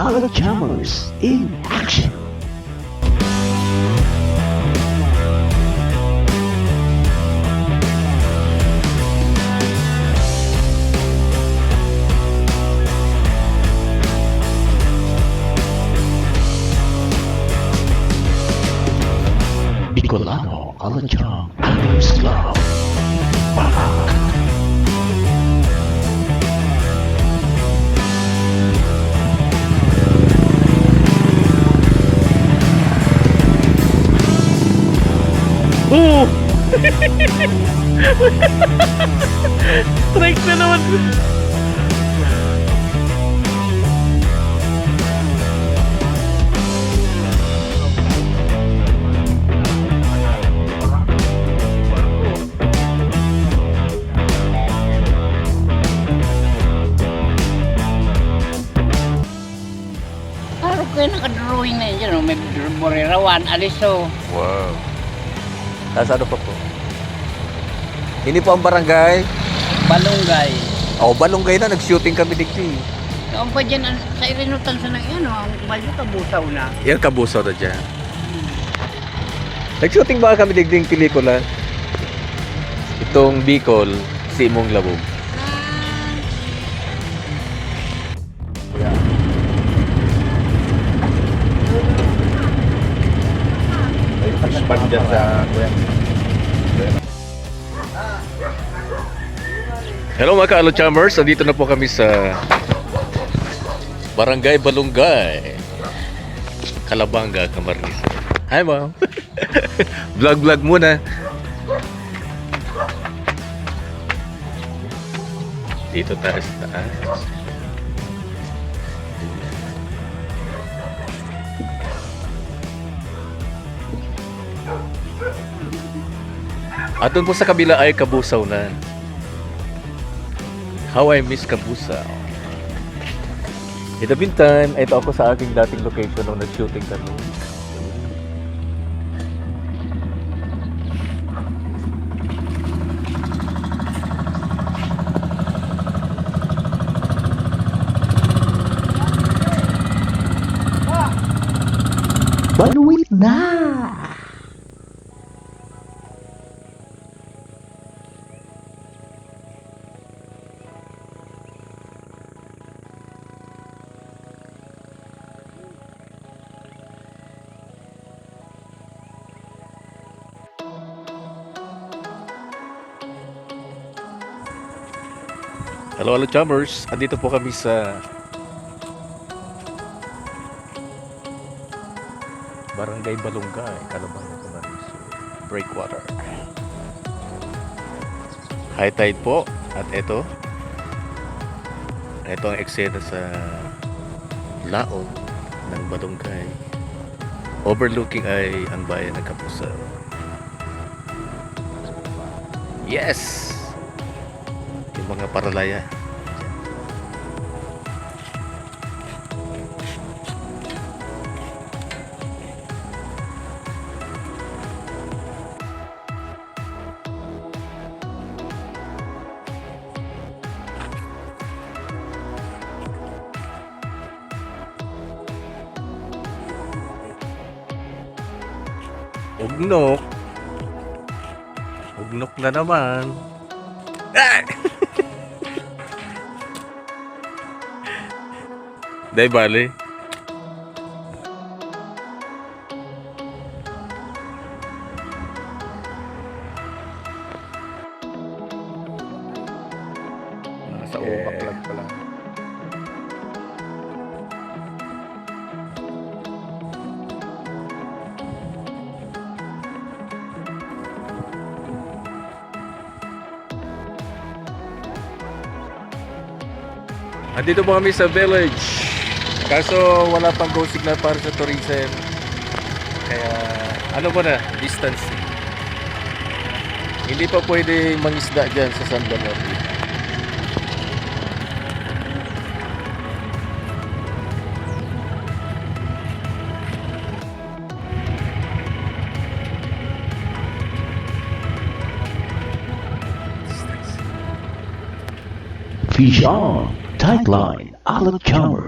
Alabama in action. Bicolano Alabama Anglers Club. Oh! Strike na naman. Araw kayo nakadrawing na yun, may borerawan, aliso. Wow. Nasa ano pa po? Hindi po ang barangay. Balunggay. Balunggay na. Nag-shooting kami dito. Noon pa dyan, sa irinutan sa nang ano, ang malyo kabusaw na. Yan kabusaw na dyan. Nag-shooting ba kami digding pelikula? Itong Bicol, si Imong Labog. Hello mga ka-Alochammers, nandito na po kami sa Barangay Balunggay, Calabanga, Camarines. Hi ma'am. Vlog muna. Dito tayo sa taas. At doon po sa kabila ay Kabusaw na. How I miss Kabusaw. In the meantime, ito ako sa aking dating location nung nag-shooting kami. Banuit na! Hello Alochammers, andito po kami sa Barangay Balunggay, Calabanga, Camarines, Breakwater. High tide po at ito ang eksena sa laog ng Balunggay. Overlooking ay ang bayan ng Kabusaw. Yes! Yung mga paralaya. Ugnok. Ugnok na naman. Ah! Day bali. Nasa ubak lang pala. Andito po kami sa village. Kaso wala pang go signal para sa tourism. Kaya ano po na, distance. Hindi pa pwede mangisda dyan sa San Bernardino. Fish on, tight line, Alabama.